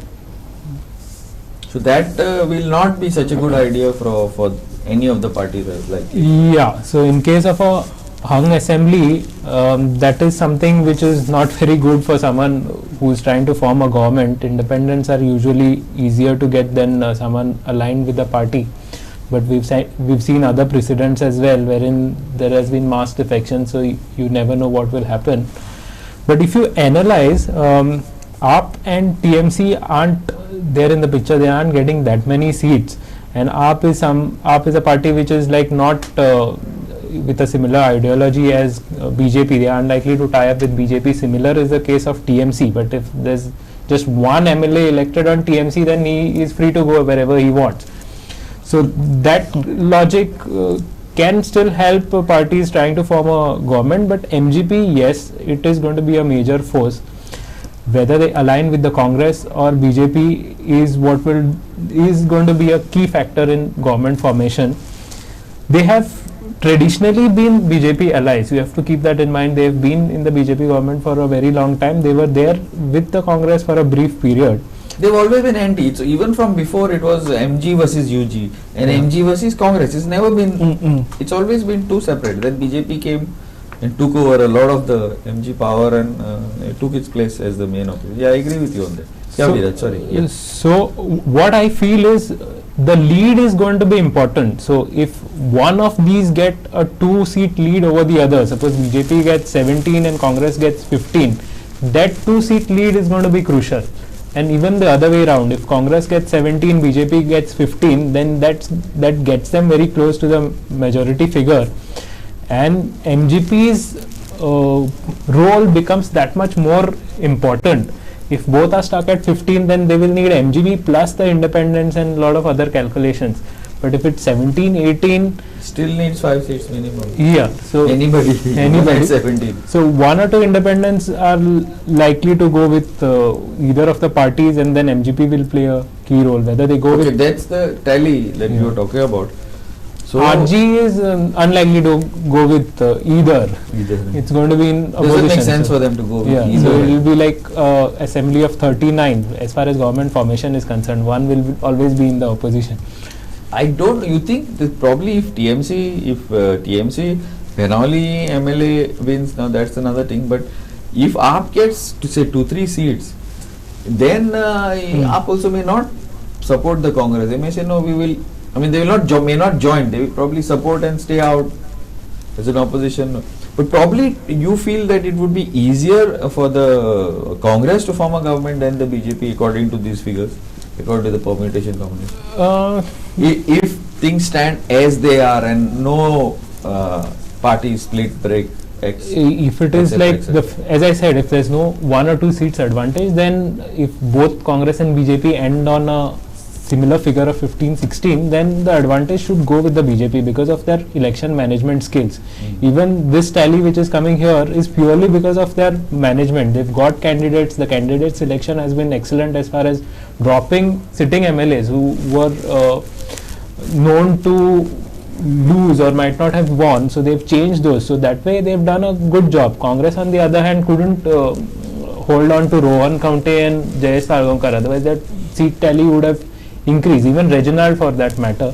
So that will not be such a good idea for any of the parties, like. Yeah. So in case of a hung assembly, that is something which is not very good for someone who is trying to form a government. Independents are usually easier to get than someone aligned with the party. But we've seen other precedents as well, wherein there has been mass defection. So you never know what will happen. But if you analyze, AAP and TMC aren't there in the picture. They aren't getting that many seats, and AAP is a party which is like not with a similar ideology as BJP. They are unlikely to tie up with BJP. Similar is the case of TMC. But if there's just one MLA elected on TMC, then he is free to go wherever he wants. So that logic can still help parties trying to form a government. But MGP, yes, it is going to be a major force. Whether they align with the Congress or BJP is going to be a key factor in government formation. They have traditionally been BJP allies. You have to keep that in mind. They have been in the BJP government for a very long time. They were there with the Congress for a brief period. They've always been anti. So even from before, it was MG versus UG and MG versus Congress. It's never been. It's always been two separate. Then BJP came and took over a lot of the MG power and it took its place as the main opposition. Yeah, I agree with you on that. So what I feel is the lead is going to be important. So if one of these get a 2-seat lead over the other, suppose BJP gets 17 and Congress gets 15, that 2-seat lead is going to be crucial. And even the other way around, if Congress gets 17, BJP gets 15, then that gets them very close to the majority figure. And MGP's role becomes that much more important. If both are stuck at 15, then they will need MGP plus the independents and a lot of other calculations. But if it's 17, 18, still needs 5 seats minimum. Yeah. So anybody. 17. So 1 or 2 independents are likely to go with either of the parties, and then MGP will play a key role. Whether they go with. That's the tally that you were talking about. So RG is unlikely to go with either. It's going to be in opposition. Doesn't make sense for them to go with either. So it will be like assembly of 39 as far as government formation is concerned. One will always be in the opposition. You think that probably if TMC Benali MLA wins, now that's another thing, but if AAP gets to say 2-3 seats, then AAP also may not support the Congress. They may say no, we will. I mean, they will not may not join. They will probably support and stay out as an opposition. But probably you feel that it would be easier for the Congress to form a government than the BJP, according to these figures, according to the permutation combination. If things stand as they are and no party split break. If it is like as I said, if there's no 1 or 2 seats advantage, then if both Congress and BJP end on a similar figure of 15-16, then the advantage should go with the BJP because of their election management skills. Even this tally which is coming here is purely because of their management. They've got candidates. The candidate selection has been excellent as far as dropping sitting MLAs who were known to lose or might not have won, so they've changed those. So that way they've done a good job. Congress on the other hand couldn't hold on to Rohan Kaunte and Jayesh Salgaonkar, otherwise that seat tally would have increased, even Reginald for that matter.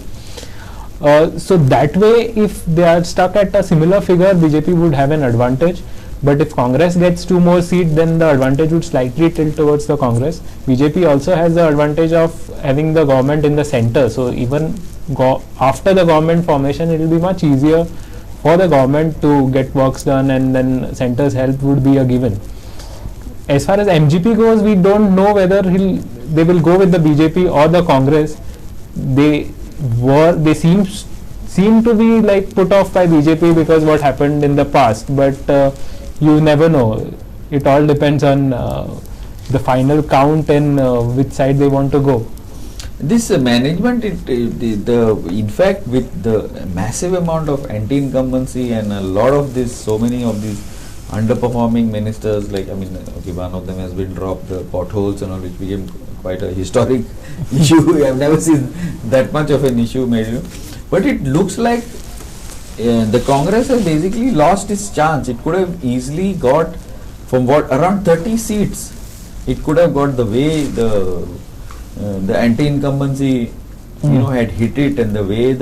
So that way, if they are stuck at a similar figure, BJP would have an advantage. But if Congress gets 2 more seats, then the advantage would slightly tilt towards the Congress. BJP also has the advantage of having the government in the center. So even after the government formation, it will be much easier for the government to get works done, and then center's help would be a given. As far as MGP goes, we don't know whether they will go with the BJP or the Congress. They seem to be like put off by BJP because what happened in the past, but you never know. It all depends on the final count and which side they want to go. This management, in fact, with the massive amount of anti-incumbency and a lot of this, so many of these underperforming ministers, like, I mean, okay, one of them has been dropped, the potholes and all, which became quite a historic issue. I've never seen that much of an issue made. But it looks like the Congress has basically lost its chance. It could have easily got from around 30 seats. It could have got the way the anti-incumbency had hit it, and the way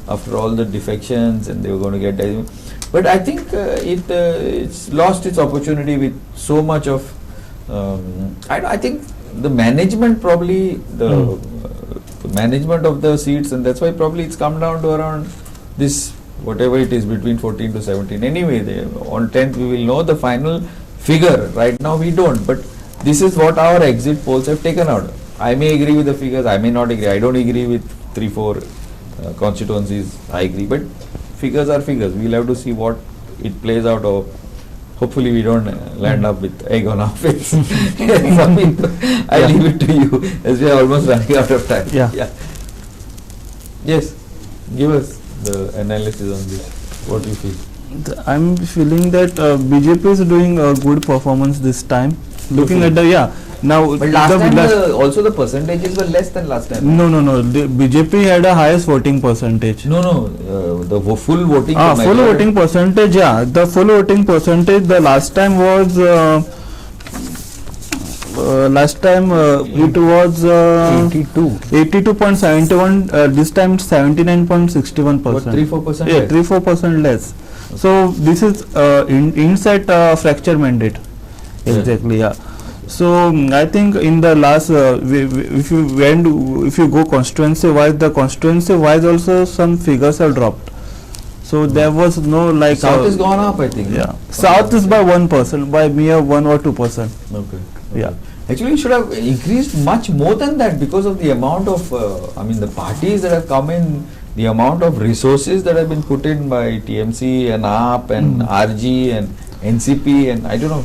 after all the defections and they were going to get. But I think it's lost its opportunity with so much of. I think the management probably the management of the seats, and that's why probably it's come down to around this, whatever it is, between 14 to 17. Anyway, on 10th we will know the final figure. Right now we don't, but this is what our exit polls have taken out. I may agree with the figures, I may not agree. I don't agree with 3-4 constituencies. I agree, but figures are figures. We'll have to see what it plays out, or hopefully we don't land up with egg on our face. I leave it to you, as we are almost running out of time. Yeah. Yes, give us the analysis on this. What do you feel? I'm feeling that BJP is doing a good performance this time. Looking at now. But last time also the percentages were less than last time. No. The BJP had a highest voting percentage. No. The full voting. Full voting percentage. Yeah, the full voting percentage. The last time was. It was 82.71. This time 79.61%. 3-4%. Yeah, 3-4% less. So this is inside fracture mandate. Exactly. Yeah. So I think in the last, if you go constituency wise, the constituency wise also some figures have dropped. So there was no like. South has gone up, I think. Yeah. South is by 1%, by mere 1 or 2%. Okay. Yeah. Actually, it should have increased much more than that because of the amount of, the parties that have come in, the amount of resources that have been put in by TMC and AAP and RG and NCP, and I don't know.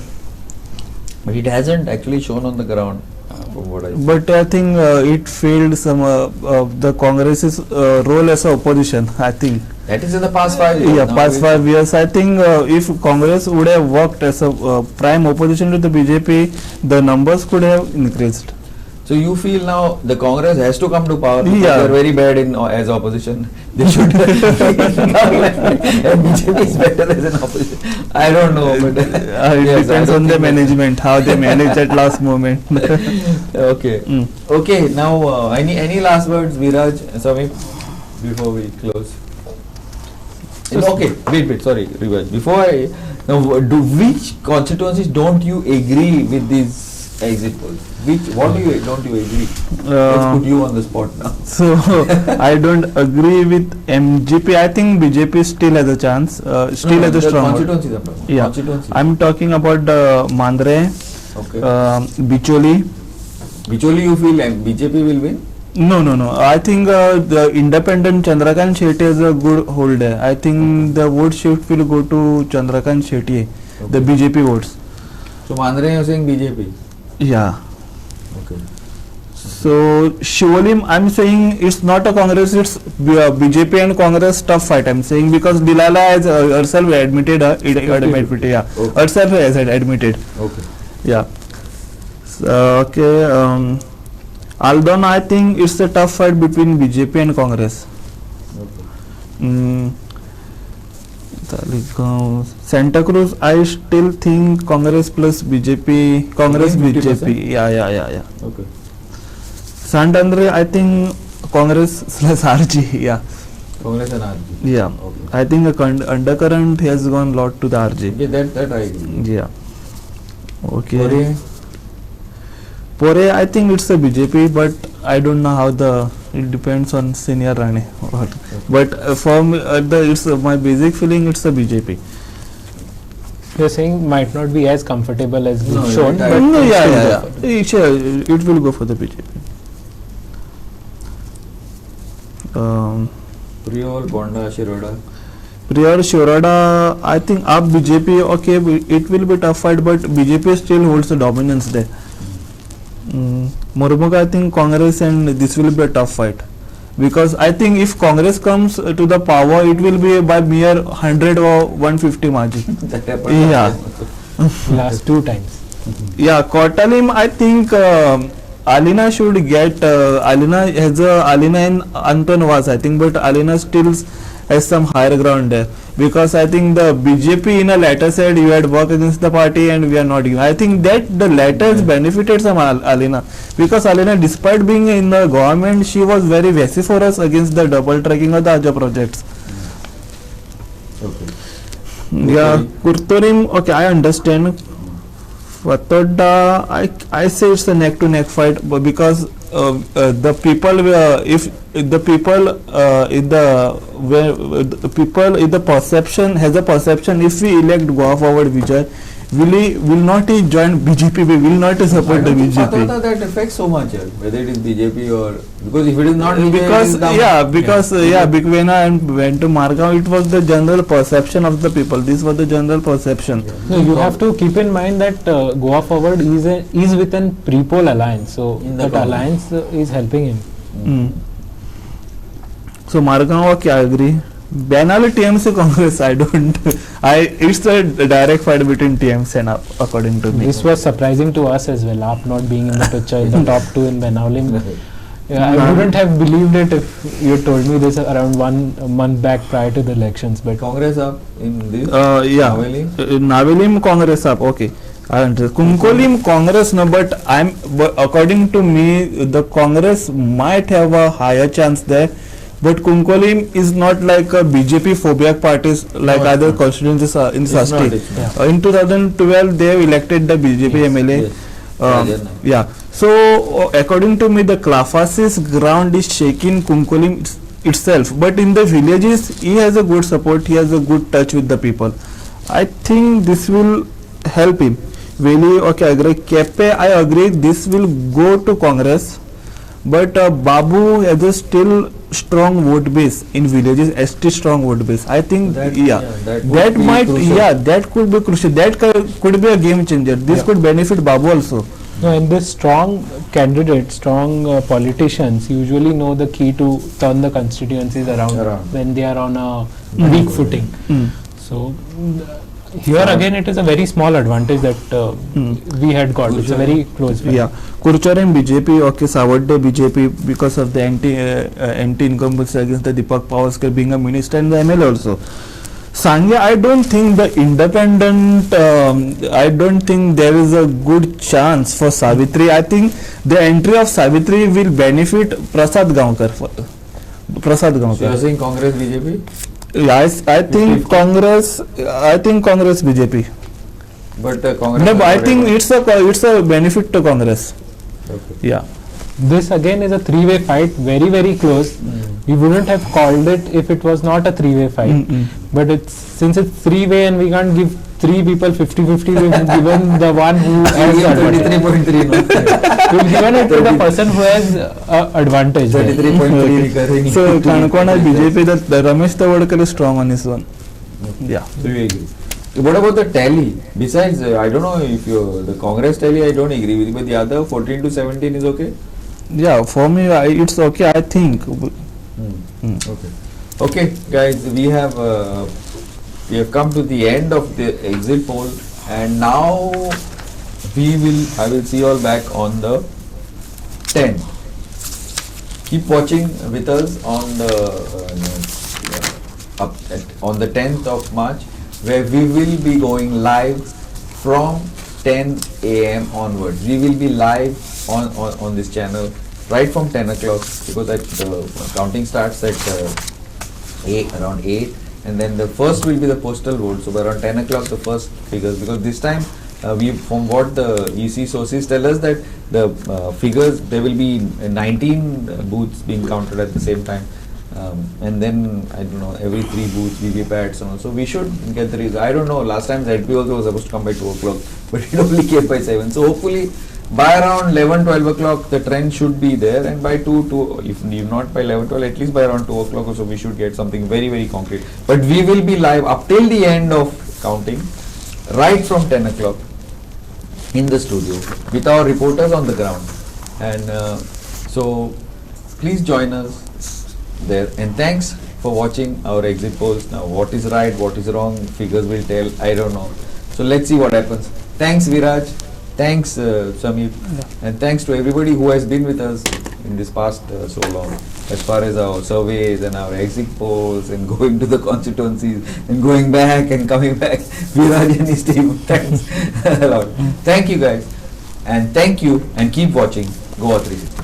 But it hasn't actually shown on the ground, from what I see. But I think it failed some of the Congress's role as a opposition. I think that is in the past 5 years. Yeah, past 5 years. I think if Congress would have worked as a prime opposition to the BJP, the numbers could have increased. So you feel now the Congress has to come to power because Yeah. they are very bad as opposition. They should. And BJP is better as an opposition. I don't know, but It yes, depends I don't on the think management, how they manage at last moment. Okay. Okay. Now, any last words, Viraj, Samir, before we close? Okay. Wait. Sorry, Viraj. Before which constituencies don't you agree with these exit polls? What don't you agree? Let's put you on the spot now. So I don't agree with MGP. I think BJP still has a chance. Still has a strong. Constituencies I'm talking. Yeah. Constituencies. I'm talking about Mandre, Okay. Bicholi. Bicholi, you feel BJP will win? No. I think the independent Chandrakant Shetty is a good holder. I think the vote shift will go to Chandrakant Shetty, the BJP votes. So Mandre, you're saying BJP? Yeah. Okay. So surely I'm saying it's not a Congress, it's BJP and Congress tough fight. I'm saying because Dilala has herself admitted, yeah, Okay. herself has admitted. Okay. Yeah. So, okay. Although I think it's a tough fight between BJP and Congress. Okay. Santa Cruz, I still think Congress plus BJP, Congress Again, 50%? BJP. Yeah. Okay. Santander, I think Congress plus RG. Yeah. Congress and RG. Yeah. Okay. I think the undercurrent has gone lot to the RG. Yeah, that I agree. Yeah. Okay. Pore, Pore, I think it's a BJP, but I don't know how it depends on senior Rane. But for me, it's my basic feeling it's a BJP. You're saying might not be as comfortable as No, we've shown, yeah, but No, it's still yeah. good. Sure, it will go for the BJP. Prior, Gonda, Shiroda. Prior Shiroda, I think up BJP, okay, it will be tough fight, but BJP still holds the dominance there. Mormugao, I think Congress and this will be a tough fight. Because I think if Congress comes to the power, it will be by mere 100 or 150 margin. That happened. Yeah. Last 2 times. Yeah, Kotalim, I think Alina should get, Alina and Anton was, I think, but Alina still has some higher ground there. Because I think the BJP in a latter said you had worked against the party and we are not giving. I think that the latter has benefited some Alina. Because Alina, despite being in the government, she was very vociferous against the double tracking of the Aja projects. Okay. Yeah, Kurtorim, okay, I understand. Fatoda, I say it's a neck to neck fight, but because the people, if the people in the perception has a perception, if we elect Goa Forward Vijay, will not he join BJP, we will not support the BJP. That affects so much, whether it is BJP or because if it is not BJP, because when I went to Margao, it was the general perception of the people. This was the general perception. No, you have to keep in mind that Goa Forward is within pre-poll alliance, so In the that alliance is helping him. So Margao, okay, I agree. Benali TMC Congress, I don't. It's a direct fight between TMC and AP, according to me. This was surprising to us as well, AP not being in the picture in the top 2 in Benaulim. Yeah, I wouldn't have believed it if you told me this around 1 month back prior to the elections. But Congress up in this. Yeah. Navelim? Navelim Congress up, okay. I understand. Kunkolim Congress, no, but according to me, the Congress might have a higher chance there. But Kunkolim is not like a BJP phobic parties like other constituencies in Sasti. In 2012, they elected the BJP MLA. Yes. Yeah. So according to me, the Klafasis ground is shaking Kunkolim itself. But in the villages, he has a good support. He has a good touch with the people. I think this will help him. Veli, okay, agree. Kepe, I agree. This will go to Congress. But Babu has a still strong vote base in villages, ST strong vote base. I think that could be crucial. That could be a game changer. This could benefit Babu also. no, and this strong candidates, strong politicians usually know the key to turn the constituencies around. When they are on a weak footing. So here again it is a very small advantage that we had got. It's a very close fight. Yeah, Kurcharam BJP, okay, Savarde BJP because of the anti-incumbency against the Deepak Pavaskar being a minister and the ML also. Sangya, I don't think the independent, I don't think there is a good chance for Savitri. I think the entry of Savitri will benefit Prasad Gaonkar. So you are saying Congress BJP? Yes, I think Congress BJP. But Congress. No, but I think it's a benefit to Congress. Okay. Yeah. This again is a 3-way fight, very very close. We wouldn't have called it if it was not a 3-way fight. But since it's 3-way and we can't give 3 people 50-50, we've given the one who has the advantage. 33.3. We've given it to the person who has advantage. 33.3. So Kanakona BJP, the Ramesh Tavadkar is strong on this one. Yeah. So you agree. What about the tally? Besides, I don't know if the Congress tally I don't agree with, but the other 14 to 17 is okay? Yeah, for me, it's okay. I think. Okay. Okay, guys, we have come to the end of the exit poll, and now I will see you all back on the 10th. Keep watching with us on the on the 10th of March, where we will be going live from 10 a.m. onwards. We will be live on this channel right from 10 o'clock, because the counting starts at around 8, and then the first will be the postal vote. So around 10 o'clock the first figures, because this time from what the EC sources tell us, that the figures, there will be 19 booths being counted at the same time, and then I don't know, every 3 booths VVPATs and all. So we should get the result. I don't know, last time ZP also was supposed to come by 2 o'clock, but it only came by 7. So hopefully by around 11-12 o'clock the trend should be there, and by 2, if not by 11-12, at least by around 2 o'clock or so, we should get something very, very concrete. But we will be live up till the end of counting, right from 10 o'clock in the studio with our reporters on the ground. And so please join us there, and thanks for watching our exit polls. Now what is right, what is wrong, figures will tell, I don't know. So let's see what happens. Thanks Viraj, thanks Samir, and thanks to everybody who has been with us in this past so long, as far as our surveys and our exit polls and going to the constituencies and going back and coming back. Viraj and his team, thanks a lot. Thank you guys, and thank you, and keep watching GOA365.